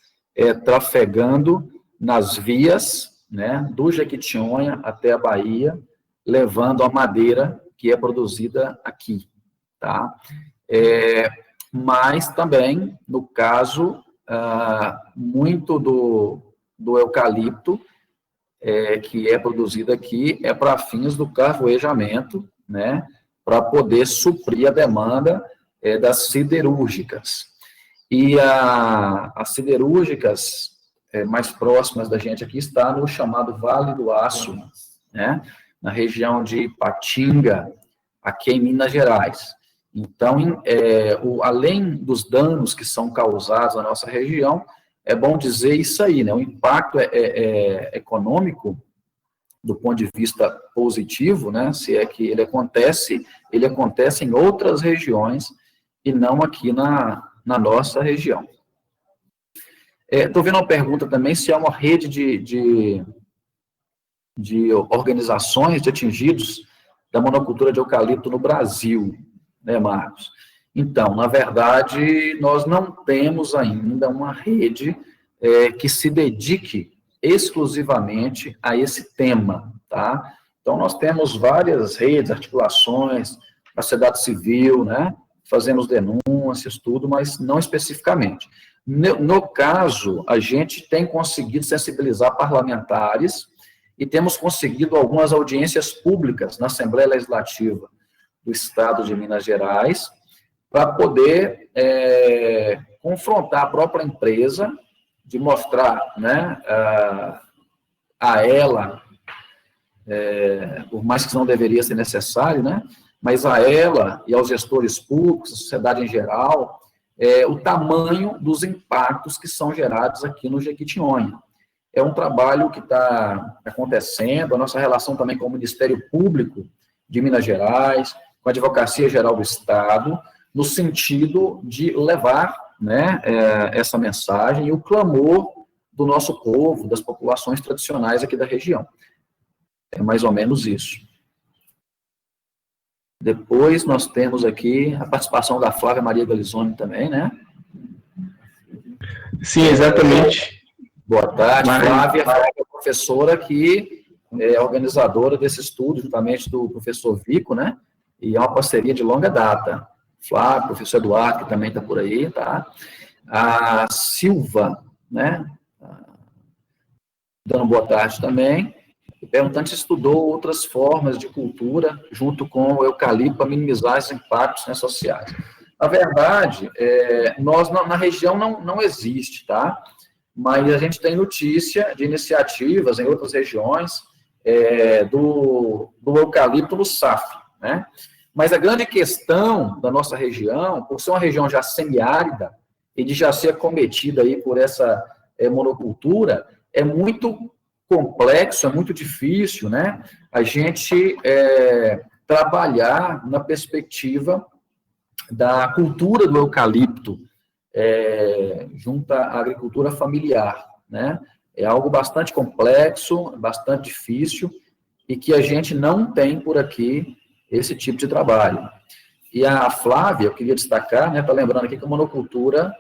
[SPEAKER 1] trafegando nas vias, né, do Jequitinhonha até a Bahia, levando a madeira que é produzida aqui, tá? Mas também, no caso, muito do eucalipto que é produzido aqui é para fins do carvoejamento, né, para poder suprir a demanda das siderúrgicas. E as siderúrgicas mais próximas da gente aqui está no chamado Vale do Aço, né, na região de Ipatinga, aqui em Minas Gerais. Então, além dos danos que são causados na nossa região, é bom dizer isso aí, né? O impacto econômico, do ponto de vista positivo, né? Se é que ele acontece em outras regiões e não aqui na nossa região. Estou vendo uma pergunta também se há uma rede de organizações de atingidos da monocultura de eucalipto no Brasil, né, Marcos? Então, na verdade, nós não temos ainda uma rede que se dedique exclusivamente a esse tema, tá? Então, nós temos várias redes, articulações, a sociedade civil, né? Fazemos denúncias, tudo, mas não especificamente. No caso, a gente tem conseguido sensibilizar parlamentares e temos conseguido algumas audiências públicas na Assembleia Legislativa do Estado de Minas Gerais, para poder confrontar a própria empresa, de mostrar, né, a ela, por mais que não deveria ser necessário, né, mas a ela e aos gestores públicos, a sociedade em geral, o tamanho dos impactos que são gerados aqui no Jequitinhonha. É um trabalho que está acontecendo, a nossa relação também com o Ministério Público de Minas Gerais, com a Advocacia Geral do Estado, no sentido de levar, né, essa mensagem e o clamor do nosso povo, das populações tradicionais aqui da região. É mais ou menos isso. Depois nós temos aqui a participação da Flávia Maria Galizoni também, né?
[SPEAKER 9] Sim, exatamente.
[SPEAKER 1] Boa tarde, Flávia. Flávia é professora que é organizadora desse estudo, juntamente do professor Vico, né? E é uma parceria de longa data. Flávio, professor Eduardo, que também está por aí, tá? A Silva, né? Dando boa tarde também. Perguntando se estudou outras formas de cultura junto com o eucalipto para minimizar esses impactos, né, sociais. Na verdade, nós na região não existe, tá? Mas a gente tem notícia de iniciativas em outras regiões do eucalipto no SAF, né? Mas a grande questão da nossa região, por ser uma região já semiárida, e de já ser acometida aí por essa monocultura, é muito complexo, é muito difícil, né, a gente trabalhar na perspectiva da cultura do eucalipto junto à agricultura familiar, né, é algo bastante complexo, bastante difícil, e que a gente não tem por aqui esse tipo de trabalho. E a Flávia, eu queria destacar, né, tá lembrando aqui que a monocultura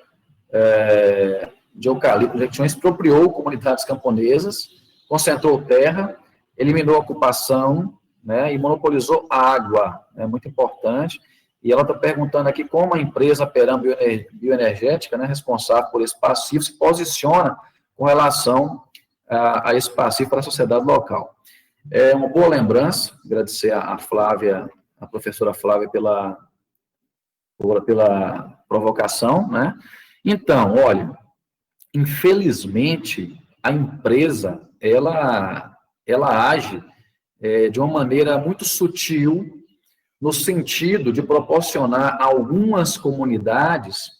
[SPEAKER 1] de eucalipto já expropriou comunidades camponesas, concentrou terra, eliminou a ocupação, né, e monopolizou água, é muito importante. E ela está perguntando aqui como a empresa Peram Bioenergética, né, responsável por esse passivo, se posiciona com relação a esse passivo para a sociedade local. É uma boa lembrança, agradecer a Flávia, a professora Flávia, pela provocação, né? Então, olha, infelizmente, a empresa, ela age de uma maneira muito sutil, no sentido de proporcionar a algumas comunidades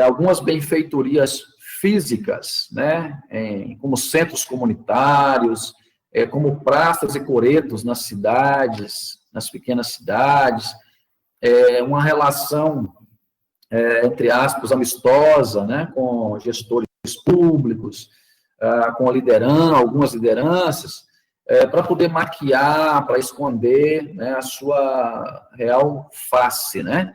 [SPEAKER 1] algumas benfeitorias físicas, né, como centros comunitários, como praças e coretos nas cidades, nas pequenas cidades, uma relação, entre aspas, amistosa, né, com gestores públicos, com algumas lideranças, para poder maquiar, para esconder, né, a sua real face, né?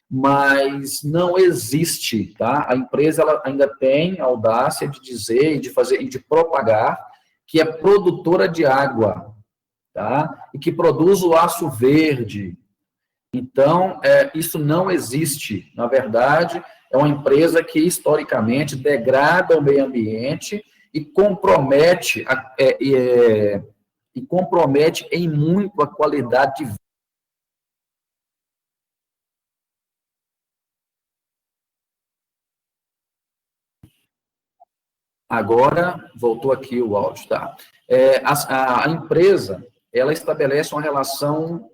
[SPEAKER 1] Mas não existe, tá? A empresa ela ainda tem a audácia de dizer e de fazer e de propagar que é produtora de água, tá? E que produz o aço verde. Então, isso não existe. Na verdade, é uma empresa que historicamente degrada o meio ambiente e compromete em muito a qualidade de vida. Agora, voltou aqui o áudio, tá? A empresa, ela estabelece uma relação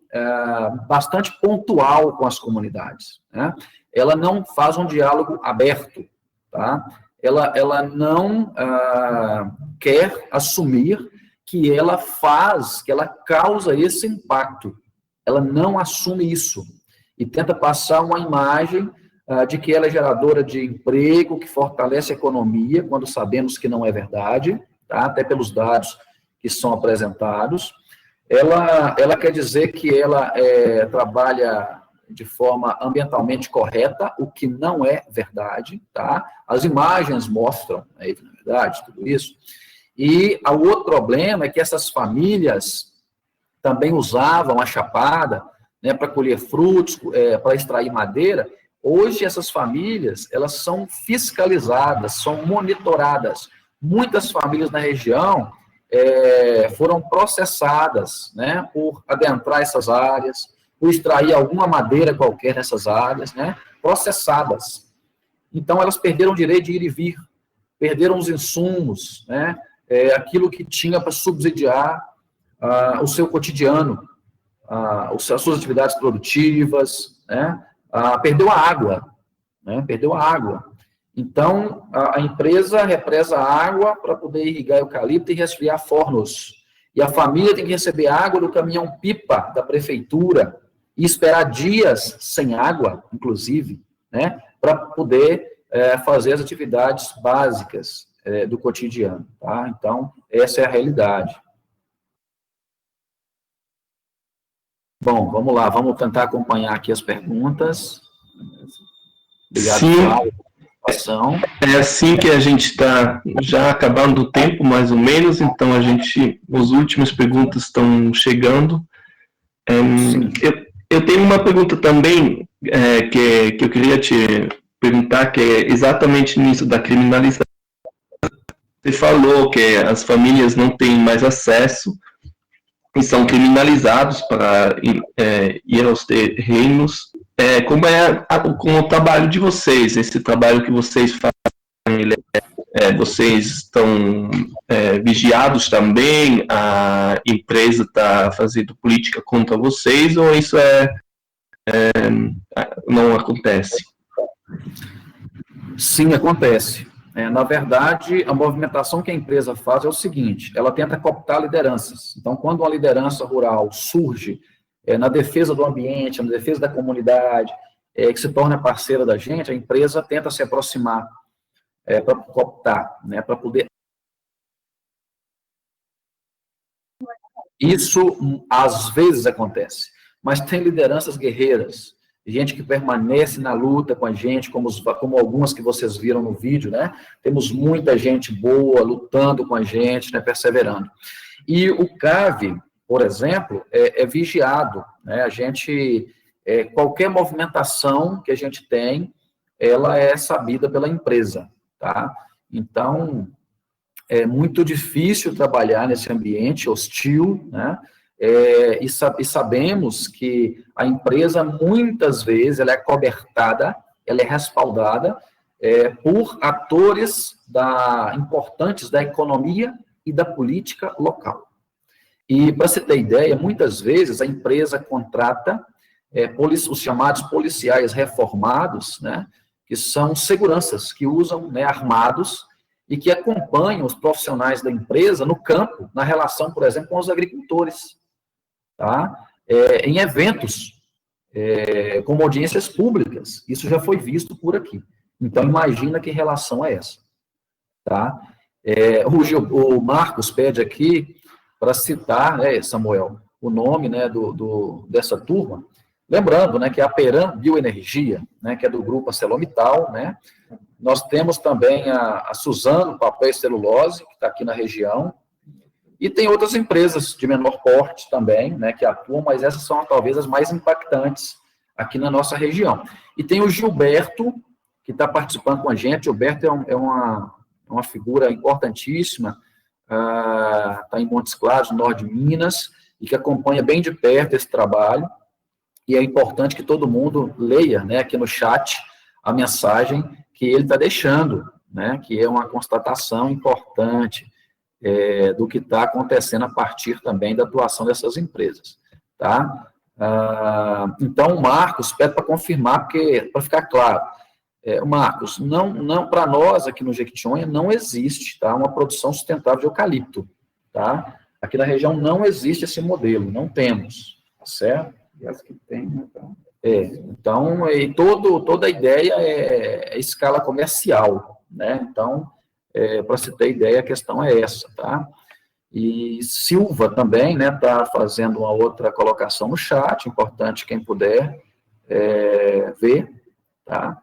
[SPEAKER 1] bastante pontual com as comunidades, né? Ela não faz um diálogo aberto, tá? Ela não quer assumir que ela causa esse impacto. Ela não assume isso e tenta passar uma imagem de que ela é geradora de emprego, que fortalece a economia, quando sabemos que não é verdade, tá? Até pelos dados que são apresentados. Ela quer dizer que ela trabalha de forma ambientalmente correta, o que não é verdade, tá? As imagens mostram, na verdade, tudo isso. E o outro problema é que essas famílias também usavam a chapada, né, para colher frutos, para extrair madeira. Hoje, essas famílias, elas são fiscalizadas, são monitoradas. Muitas famílias na região foram processadas, né, por adentrar essas áreas, por extrair alguma madeira qualquer nessas áreas, né, processadas. Então, elas perderam o direito de ir e vir, perderam os insumos, né, aquilo que tinha para subsidiar o seu cotidiano, as suas atividades produtivas, né, perdeu a água, né, perdeu a água. Então, a empresa represa a água para poder irrigar eucalipto e resfriar fornos. E a família tem que receber água do caminhão-pipa da prefeitura e esperar dias sem água, inclusive, né, para poder fazer as atividades básicas do cotidiano, tá? Então, essa é a realidade. Bom, vamos lá, vamos tentar acompanhar aqui as perguntas. Obrigado, Flávio.
[SPEAKER 9] É assim que a gente está já acabando o tempo, mais ou menos, então as últimas perguntas estão chegando. Eu tenho uma pergunta também que eu queria te perguntar, que é exatamente nisso da criminalização. Você falou que as famílias não têm mais acesso e são criminalizados para ir aos terrenos. Como com o trabalho de vocês, esse trabalho que vocês fazem, vocês estão vigiados também? A empresa está fazendo política contra vocês, ou isso é não acontece?
[SPEAKER 1] Sim, acontece. Na verdade, a movimentação que a empresa faz é o seguinte, ela tenta cooptar lideranças. Então, quando uma liderança rural surge na defesa do ambiente, na defesa da comunidade, que se torna parceira da gente, a empresa tenta se aproximar para cooptar, né, para poder... Isso, às vezes, acontece, mas tem lideranças guerreiras, gente que permanece na luta com a gente, como algumas que vocês viram no vídeo, né? Temos muita gente boa lutando com a gente, né? Perseverando. E o CAV, por exemplo, é vigiado, né? A gente, qualquer movimentação que a gente tem, ela é sabida pela empresa, tá? Então, é muito difícil trabalhar nesse ambiente hostil, né? E sabemos que a empresa, muitas vezes, ela é cobertada, ela é respaldada por atores importantes da economia e da política local. E, para você ter ideia, muitas vezes a empresa contrata os chamados policiais reformados, né, que são seguranças, que usam, né, armados, e que acompanham os profissionais da empresa no campo, na relação, por exemplo, com os agricultores. Tá? Em eventos, como audiências públicas, isso já foi visto por aqui. Então, imagina que relação é essa. Tá? O Marcos pede aqui para citar, Samuel, o nome, né, dessa turma, lembrando, né, que é a Peram Bioenergia, né, que é do grupo ArcelorMittal, né? Nós temos também a Suzano Papel e Celulose, que está aqui na região, e tem outras empresas de menor porte também, né, que atuam, mas essas são talvez as mais impactantes aqui na nossa região. E tem o Gilberto, que está participando com a gente. O Gilberto é uma figura importantíssima, está em Montes Claros, no norte de Minas, e que acompanha bem de perto esse trabalho. E é importante que todo mundo leia, né, aqui no chat a mensagem que ele está deixando, né, que é uma constatação importante do que está acontecendo a partir também da atuação dessas empresas, tá? Então, o Marcos pede para confirmar, porque, para ficar claro, Marcos, não para nós aqui no Jequitinhonha não existe, tá, uma produção sustentável de eucalipto, tá? Aqui na região não existe esse modelo, não temos, tá certo? E as que tem, então... Então, toda a ideia é escala comercial, né? Então, para se ter ideia, a questão é essa, tá? E Silva também, né, está fazendo uma outra colocação no chat, importante quem puder ver, tá?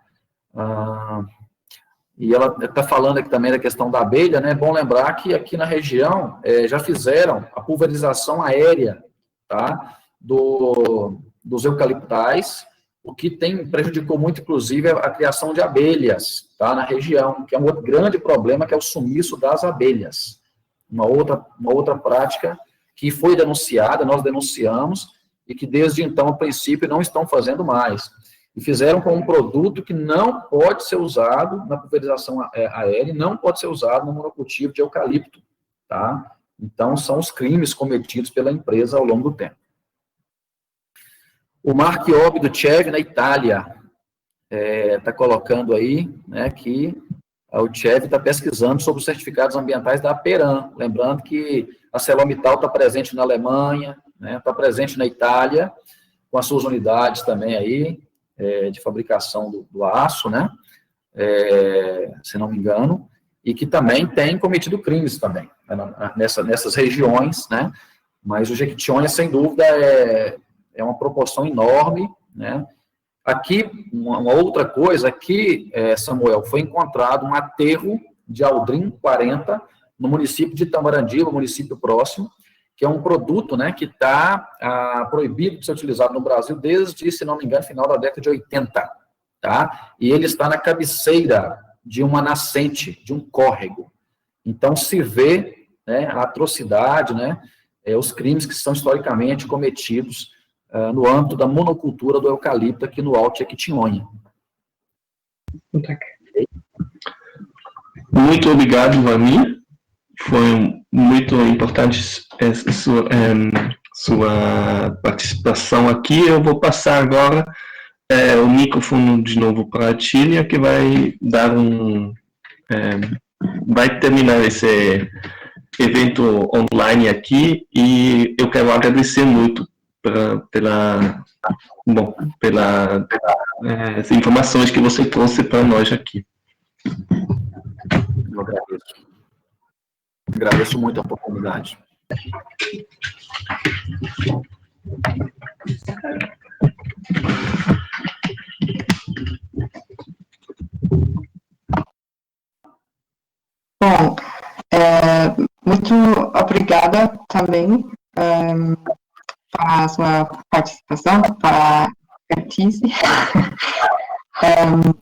[SPEAKER 1] E ela está falando aqui também da questão da abelha, né? É bom lembrar que aqui na região já fizeram a pulverização aérea, tá? Dos eucaliptais, o que prejudicou muito, inclusive, a criação de abelhas, tá, na região, que é um outro grande problema, que é o sumiço das abelhas. Uma outra prática que foi denunciada, nós denunciamos, e que desde então, a princípio, não estão fazendo mais. E fizeram com um produto que não pode ser usado na pulverização aérea, e não pode ser usado no monocultivo de eucalipto, tá? Então, são os crimes cometidos pela empresa ao longo do tempo. O Mark Obi do CEV, na Itália, está colocando aí, né, que o CEV está pesquisando sobre os certificados ambientais da Peram. Lembrando que a ArcelorMittal está presente na Alemanha, né, está presente na Itália, com as suas unidades também aí, de fabricação do aço, né, se não me engano, e que também tem cometido crimes também, né, nessas regiões, né, mas o Jequitinhonha, sem dúvida, é uma proporção enorme, né? Aqui, uma outra coisa, aqui, Samuel, foi encontrado um aterro de Aldrin 40, no município de Itamarandi, no município próximo, que é um produto, né, que está proibido de ser utilizado no Brasil desde, se não me engano, final da década de 80, tá? E ele está na cabeceira de uma nascente, de um córrego. Então, se vê, né, a atrocidade, né, os crimes que são historicamente cometidos no âmbito da monocultura do eucalipto aqui no Alto Jequitinhonha.
[SPEAKER 9] Muito obrigado, Vlamir. Foi muito importante sua participação aqui. Eu vou passar agora o microfone de novo para a Tília, que vai dar vai terminar esse evento online aqui, e eu quero agradecer muito pelas informações que você trouxe para nós aqui.
[SPEAKER 1] Eu agradeço muito a oportunidade.
[SPEAKER 2] Bom, muito obrigada também para a sua participação, para a expertise.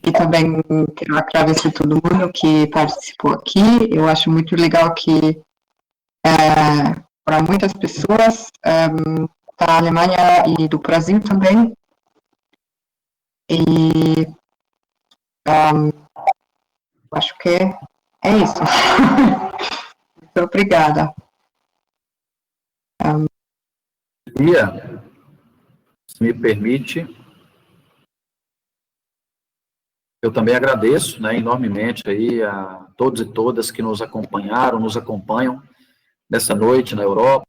[SPEAKER 2] E também quero agradecer a todo mundo que participou aqui. Eu acho muito legal que, para muitas pessoas da Alemanha e do Brasil também, e acho que é isso. Muito obrigada.
[SPEAKER 1] Mia, se me permite, eu também agradeço, né, enormemente aí a todos e todas que nos acompanharam, nos acompanham nessa noite na Europa.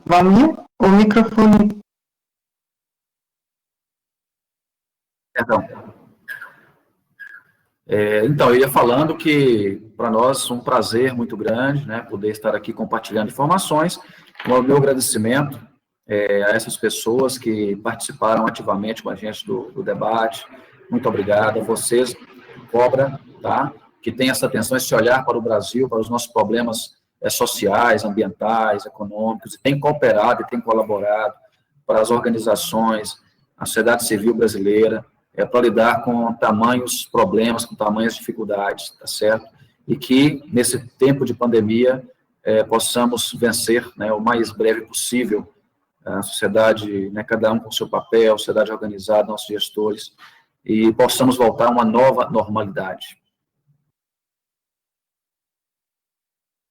[SPEAKER 2] Valmir, o microfone.
[SPEAKER 1] Perdão. Então, eu ia falando que, para nós, um prazer muito grande, né, poder estar aqui compartilhando informações. O meu agradecimento a essas pessoas que participaram ativamente com a gente do debate. Muito obrigado a vocês, Cobra, tá, que tem essa atenção, esse olhar para o Brasil, para os nossos problemas sociais, ambientais, econômicos, e tem cooperado e tem colaborado para as organizações, a sociedade civil brasileira, para lidar com tamanhos problemas, com tamanhas dificuldades, tá certo? E que, nesse tempo de pandemia, possamos vencer, né, o mais breve possível a sociedade, né, cada um com o seu papel, a sociedade organizada, nossos gestores, e possamos voltar a uma nova normalidade.